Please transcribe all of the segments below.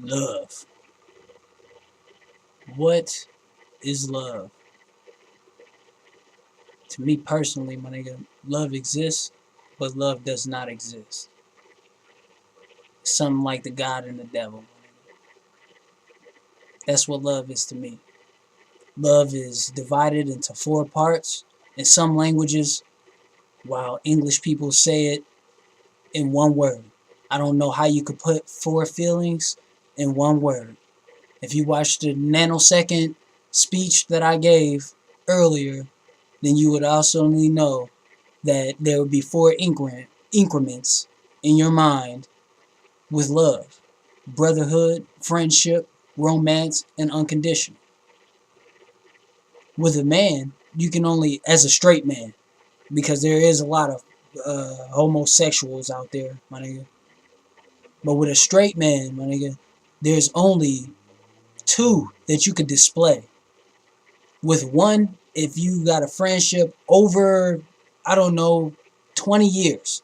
Love. What is love? To me personally, my nigga, love exists, but love does not exist. Something like the God and the devil. That's what love is to me. Love is divided into four parts. In some languages, while English people say it in one word. I don't know how you could put four feelings in one word. If you watched the nanosecond speech that I gave earlier, then you would also know that there would be four increments in your mind with love: brotherhood, friendship, romance, and unconditional. With a man, you can only, as a straight man, because there is a lot of homosexuals out there, my nigga. But with a straight man, my nigga, there's only two that you could display. With one, if you got a friendship over, I don't know, 20 years,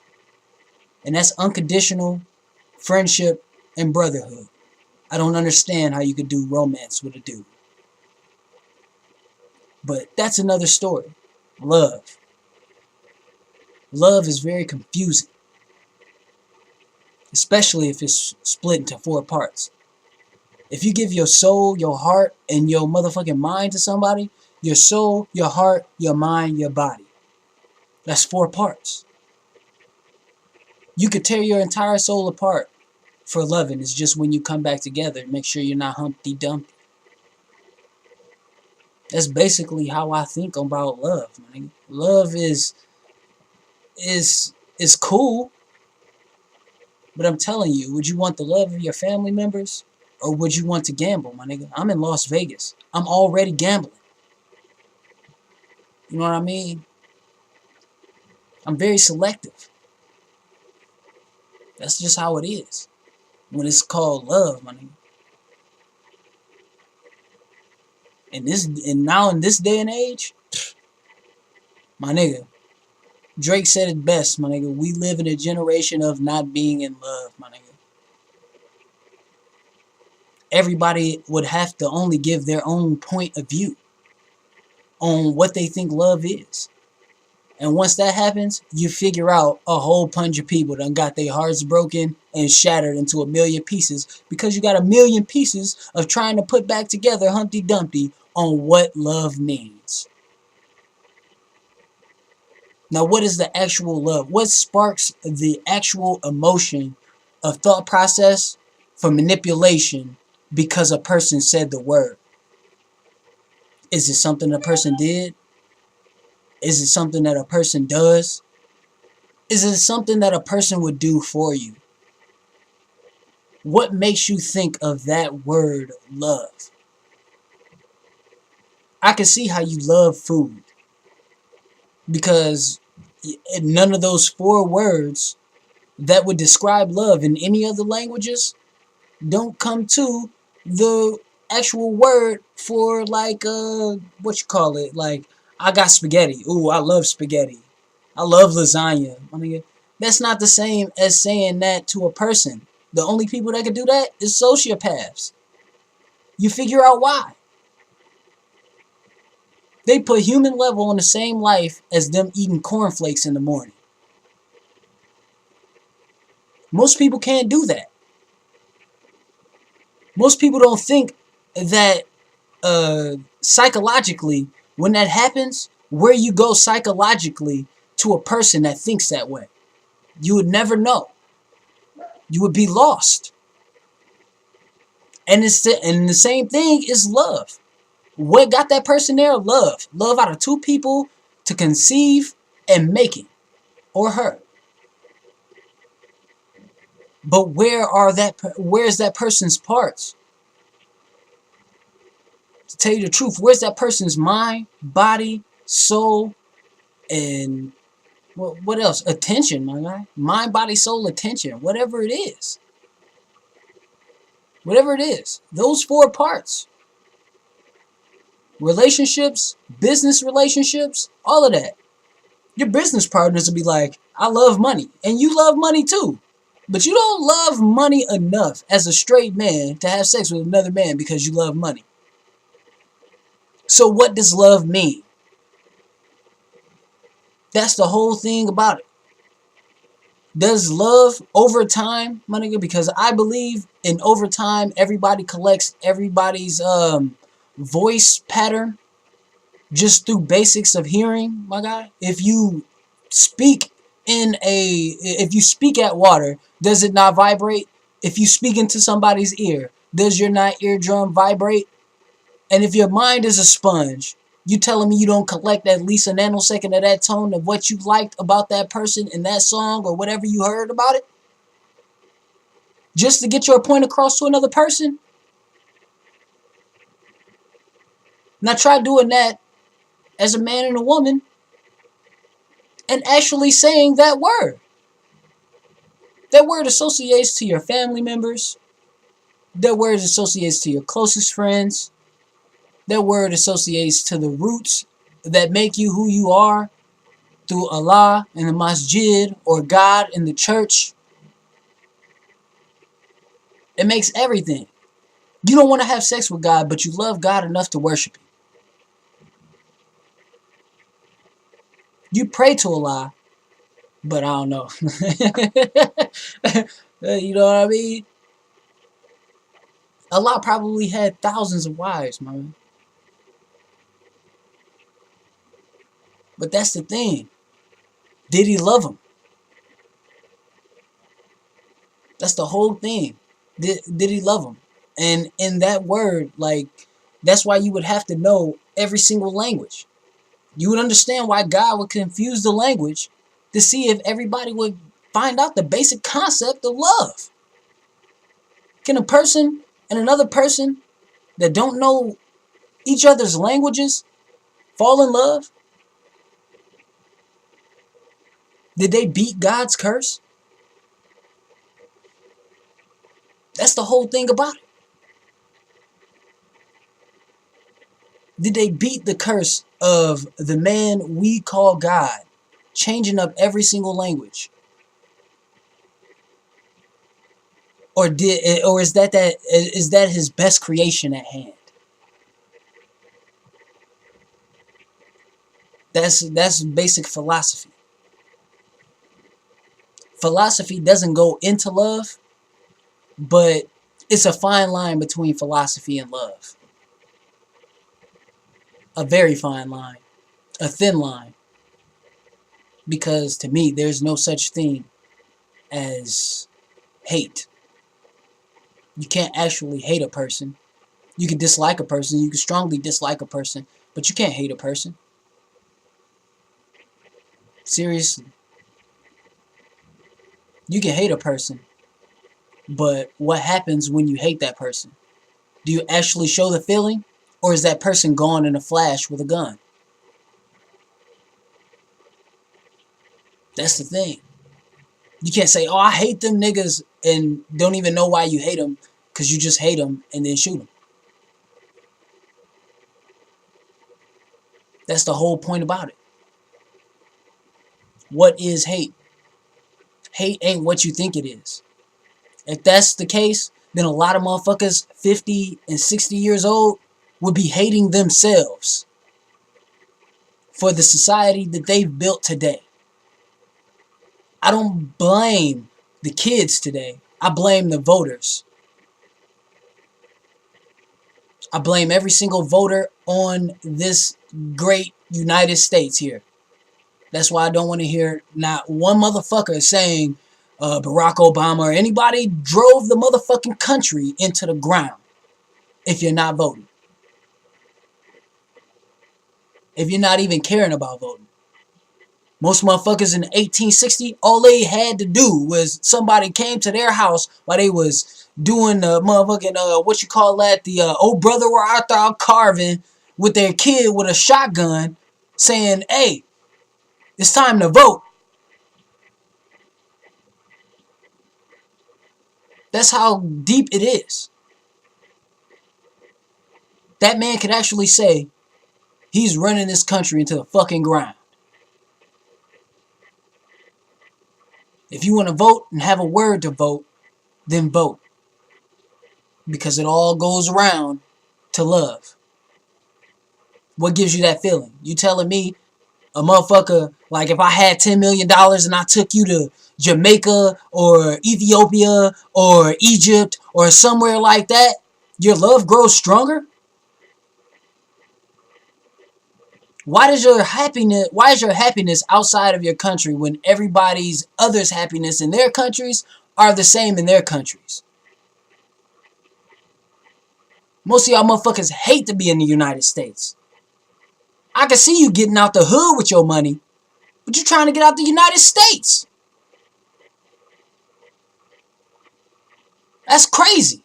and that's unconditional friendship and brotherhood. I don't understand how you could do romance with a dude. But that's another story. Love. Love is very confusing, especially if it's split into four parts. If you give your soul, your heart, and your motherfucking mind to somebody, your soul, your heart, your mind, your body. That's four parts. You could tear your entire soul apart for loving. It's just when you come back together, make sure you're not Humpty Dumpty. That's basically how I think about love, man. Love is cool, but I'm telling you, would you want the love of your family members, or would you want to gamble, my nigga? I'm in Las Vegas. I'm already gambling. You know what I mean? I'm very selective. That's just how it is when it's called love, my nigga. And now in this day and age, my nigga, Drake said it best, my nigga. We live in a generation of not being in love, my nigga. Everybody would have to only give their own point of view on what they think love is. And once that happens, you figure out a whole bunch of people done got their hearts broken and shattered into a million pieces because you got a million pieces of trying to put back together Humpty Dumpty on what love means. Now, what is the actual love? What sparks the actual emotion of thought process for manipulation because a person said the word? Is it something a person did? Is it something that a person does? Is it something that a person would do for you? What makes you think of that word love? I can see how you love food because none of those four words that would describe love in any other languages don't come to the actual word for, like, what you call it, like, I got spaghetti. Ooh, I love spaghetti. I love lasagna. I mean, that's not the same as saying that to a person. The only people that can do that is sociopaths. You figure out why. They put human level on the same life as them eating cornflakes in the morning. Most people can't do that. Most people don't think that psychologically, when that happens, where you go psychologically to a person that thinks that way. You would never know. You would be lost. And the same thing is love. What got that person there? Love. Love out of two people to conceive and make it. Or her. But where's that person's parts? To tell you the truth, where's that person's mind, body, soul, and what else? Attention, my guy. Mind, body, soul, attention. Whatever it is. Whatever it is. Those four parts. Relationships, business relationships, all of that. Your business partners will be like, I love money. And you love money too. But you don't love money enough as a straight man to have sex with another man because you love money. So what does love mean? That's the whole thing about it. Does love over time, my nigga? Because I believe in over time, everybody collects everybody's voice pattern just through basics of hearing, my guy. If you speak if you speak at water, does it not vibrate? If you speak into somebody's ear, does your not eardrum vibrate? And if your mind is a sponge, you telling me you don't collect at least a nanosecond of that tone of what you liked about that person in that song or whatever you heard about it? Just to get your point across to another person? Now try doing that as a man and a woman and actually saying that word. That word associates to your family members. That word associates to your closest friends. That word associates to the roots that make you who you are through Allah and the masjid or God in the church. It makes everything. You don't want to have sex with God, but you love God enough to worship Him. You pray to Allah, but I don't know. You know what I mean? Allah probably had thousands of wives, man. But that's the thing. Did He love them? That's the whole thing. Did He love them? And in that word, like, that's why you would have to know every single language. You would understand why God would confuse the language to see if everybody would find out the basic concept of love. Can a person and another person that don't know each other's languages fall in love? Did they beat God's curse? That's the whole thing about it. Did they beat the curse of the man we call God, changing up every single language? Or is that his best creation at hand? That's basic philosophy. Philosophy doesn't go into love, but it's a fine line between philosophy and love. A very fine line. A thin line. Because to me, there's no such thing as hate. You can't actually hate a person. You can dislike a person. You can strongly dislike a person. But you can't hate a person. Seriously. You can hate a person. But what happens when you hate that person? Do you actually show the feeling? Or is that person gone in a flash with a gun? That's the thing. You can't say, oh, I hate them niggas, and don't even know why you hate them, because you just hate them and then shoot them. That's the whole point about it. What is hate? Hate ain't what you think it is. If that's the case, then a lot of motherfuckers 50 and 60 years old would be hating themselves for the society that they've built today. I don't blame the kids today. I blame the voters. I blame every single voter on this great United States here. That's why I don't want to hear not one motherfucker saying Barack Obama or anybody drove the motherfucking country into the ground if you're not voting. If you're not even caring about voting. Most motherfuckers in 1860, all they had to do was somebody came to their house while they was doing the motherfucking, what you call that, the oh brother where art thou carving with their kid with a shotgun saying, hey, it's time to vote. That's how deep it is. That man could actually say he's running this country into the fucking ground. If you want to vote and have a word to vote, then vote. Because it all goes around to love. What gives you that feeling? You telling me a motherfucker, like if I had $10 million and I took you to Jamaica or Ethiopia or Egypt or somewhere like that, your love grows stronger? Why is your happiness outside of your country when everybody's others' happiness in their countries are the same in their countries? Most of y'all motherfuckers hate to be in the United States. I can see you getting out the hood with your money, but you're trying to get out the United States. That's crazy.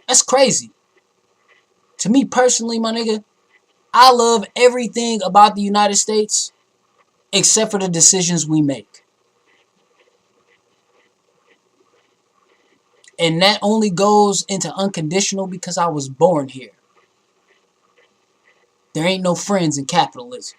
That's crazy. To me personally, my nigga, I love everything about the United States except for the decisions we make. And that only goes into unconditional because I was born here. There ain't no friends in capitalism.